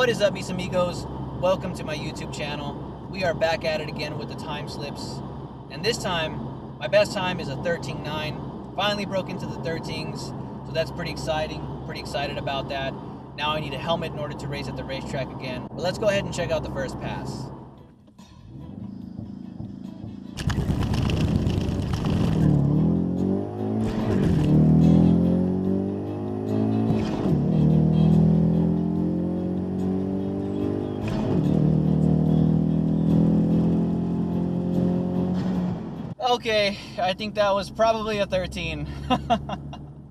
What is up, mis amigos? Welcome to my YouTube channel. We are back at it again with the time slips. And this time, my best time is a 13.9. Finally broke into the 13s, so that's pretty exciting. Pretty excited about that. Now I need a helmet in order to race at the racetrack again. But let's go ahead and check out the first pass. Okay, I think that was probably a 13.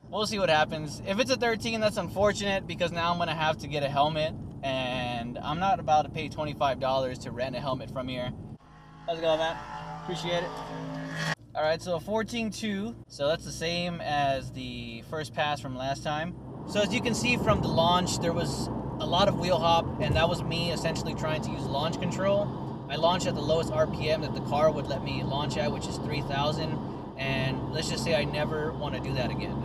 We'll see what happens. If it's a 13, that's unfortunate because now I'm gonna have to get a helmet and I'm not about to pay $25 to rent a helmet from here. How's it going, man? Appreciate it. All right, so a 14.2. So that's the same as the first pass from last time. So as you can see from the launch, there was a lot of wheel hop, and that was me essentially trying to use launch control. I launched at the lowest RPM that the car would let me launch at, which is 3,000. And let's just say I never want to do that again.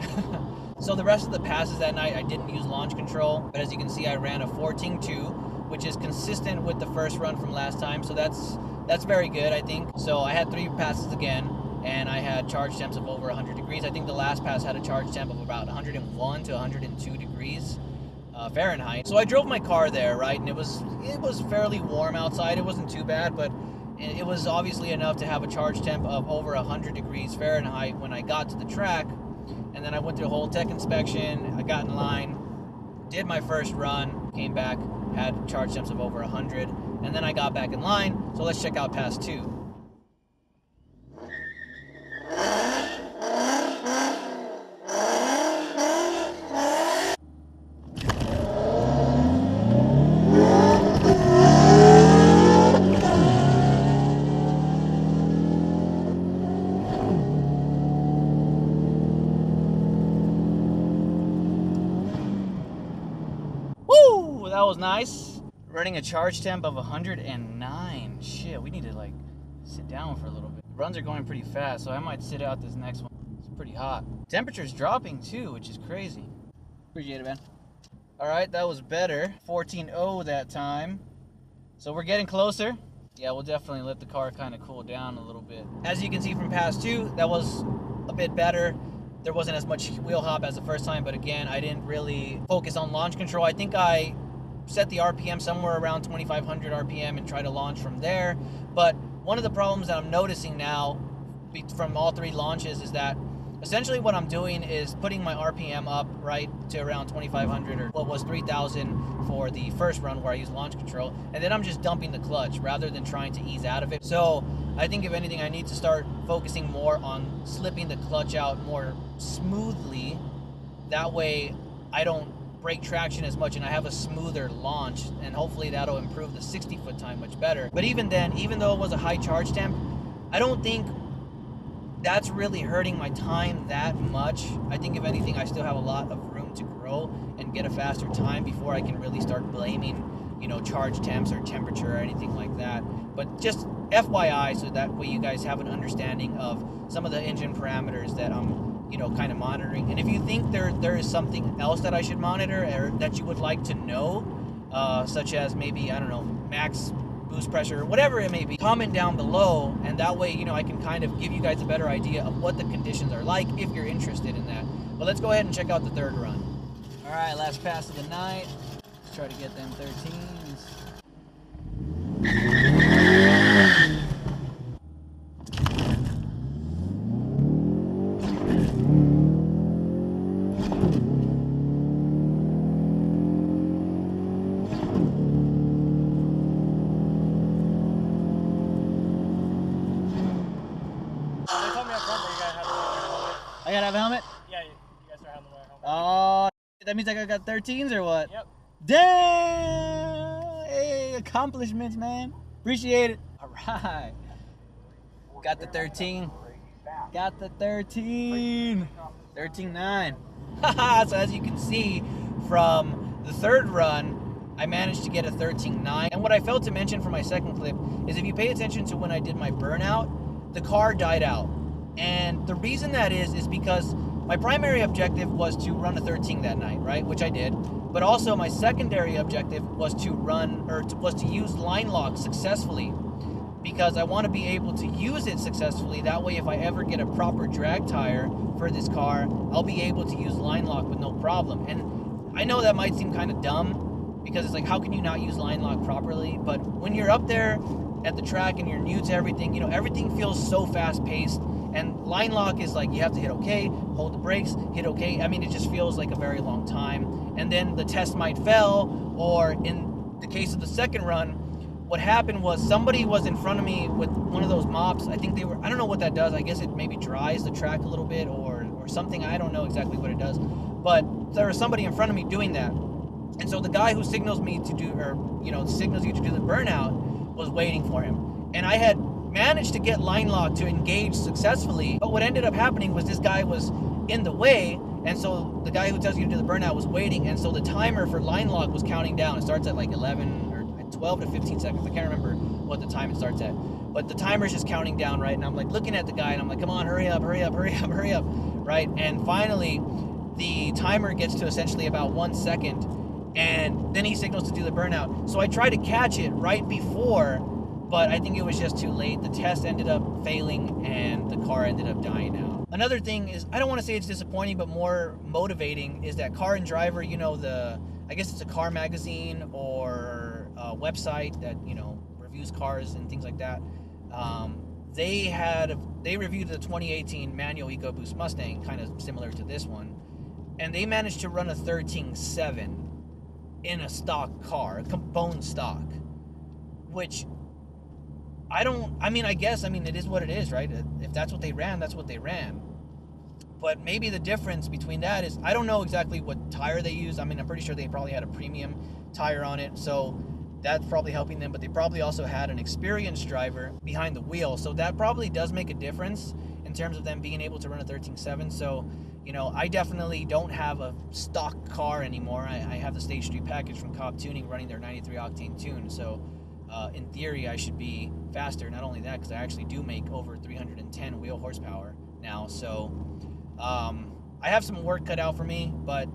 So the rest of the passes that night, I didn't use launch control. But as you can see, I ran a 14.2, which is consistent with the first run from last time. So that's very good, I think. So I had 3 passes again, and I had charge temps of over 100 degrees. I think the last pass had a charge temp of about 101 to 102 degrees. Fahrenheit. So I drove my car there, right, and it was fairly warm outside. It wasn't too bad, but it was obviously enough to have a charge temp of over 100 degrees Fahrenheit when I got to the track. And then I went through a whole tech inspection. I got in line, did my first run, came back, had charge temps of over 100, and then I got back in line. So let's check out pass 2. That was nice. Running a charge temp of 109. Shit, we need to like sit down for a little bit. Runs are going pretty fast, so I might sit out this next one. It's pretty hot. Temperature's dropping too, which is crazy. Appreciate it, man. All right, that was better. 14.0 that time. So we're getting closer. Yeah, we'll definitely let the car kind of cool down a little bit. As you can see from pass 2, that was a bit better. There wasn't as much wheel hop as the first time, but again, I didn't really focus on launch control. I think I set the RPM somewhere around 2,500 RPM and try to launch from there. But one of the problems that I'm noticing now from all 3 launches is that essentially what I'm doing is putting my RPM up right to around 2,500 or what was 3,000 for the first run where I used launch control. And then I'm just dumping the clutch rather than trying to ease out of it. So I think if anything, I need to start focusing more on slipping the clutch out more smoothly. That way I don't break traction as much and I have a smoother launch, and hopefully that'll improve the 60-foot time much better. But even then, even though it was a high charge temp, I don't think that's really hurting my time that much. I think if anything, I still have a lot of room to grow and get a faster time before I can really start blaming, you know, charge temps or temperature or anything like that. But just FYI, so that way you guys have an understanding of some of the engine parameters that I'm kind of monitoring. And if you think there is something else that I should monitor or that you would like to know, such as maybe, I don't know, max boost pressure, whatever it may be, comment down below, and that way, I can kind of give you guys a better idea of what the conditions are like if you're interested in that. But let's go ahead and check out the third run. All right, last pass of the night. Let's try to get them 13s. I gotta have a helmet? Yeah, you guys are having the helmet. Oh, that means I got 13s or what? Yep. Damn! Hey, accomplishments, man. Appreciate it. All right. Got the 13. Got the 13. 13.9. So as you can see from the third run, I managed to get a 13.9. And what I failed to mention for my second clip is if you pay attention to when I did my burnout, the car died out. And the reason that is because my primary objective was to run a 13 that night, right? Which I did. But also my secondary objective was to use line lock successfully, because I want to be able to use it successfully. That way, if I ever get a proper drag tire for this car, I'll be able to use line lock with no problem. And I know that might seem kind of dumb, because it's like, how can you not use line lock properly? But when you're up there at the track and you're new to everything, you know, everything feels so fast paced. And line lock is like, you have to hit okay, hold the brakes, hit okay. I mean, it just feels like a very long time. And then the test might fail, or in the case of the second run, what happened was somebody was in front of me with one of those mops. I think I don't know what that does. I guess it maybe dries the track a little bit or something. I don't know exactly what it does. But there was somebody in front of me doing that. And so the guy who signals me to do, or, you know, signals you to do the burnout was waiting for him. And I had managed to get line lock to engage successfully. But what ended up happening was this guy was in the way. And so the guy who tells you to do the burnout was waiting. And so the timer for line lock was counting down. It starts at like 11 or 12 to 15 seconds. I can't remember what the time it starts at. But the timer's just counting down, right? And I'm like looking at the guy and I'm like, come on, hurry up, hurry up, hurry up, hurry up, right? And finally, the timer gets to essentially about 1 second. And then he signals to do the burnout. So I tried to catch it right before, but I think it was just too late. The test ended up failing and the car ended up dying out. Another thing is, I don't want to say it's disappointing, but more motivating, is that Car and Driver, you know, I guess it's a car magazine or a website that, you know, reviews cars and things like that. They reviewed the 2018 manual Ecoboost Mustang, kind of similar to this one, and they managed to run a 13.7 in a stock car, bone stock, which I guess it is what it is, right? If that's what they ran, that's what they ran. But maybe the difference between that is, I don't know exactly what tire they use. I mean, I'm pretty sure they probably had a premium tire on it, so that's probably helping them, but they probably also had an experienced driver behind the wheel, so that probably does make a difference in terms of them being able to run a 13.7. So, you know, I definitely don't have a stock car anymore. I have the Stage 3 package from Cobb Tuning running their 93 octane tune, so in theory I should be faster. Not only that, because I actually do make over 310 wheel horsepower now, so I have some work cut out for me, but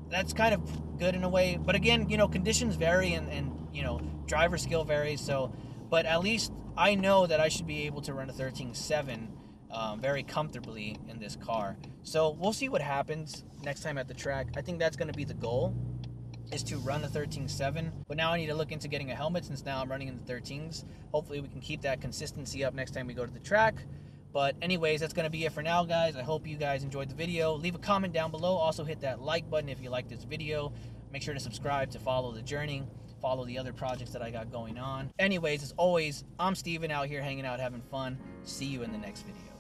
that's kind of good in a way. But again, you know, conditions vary and you know, driver skill varies, so, but at least I know that I should be able to run a 13.7 very comfortably in this car. So we'll see what happens next time at the track. I think that's going to be the goal, is to run a 13.7, but now I need to look into getting a helmet, since now I'm running in the 13s. Hopefully we can keep that consistency up next time we go to the track. But anyways, that's going to be it for now, guys. I hope you guys enjoyed the video. Leave a comment down below. Also hit that like button if you like this video. Make sure to subscribe to follow the journey, follow the other projects that I got going on. Anyways, as always, I'm Steven, out here hanging out, having fun. See you in the next video.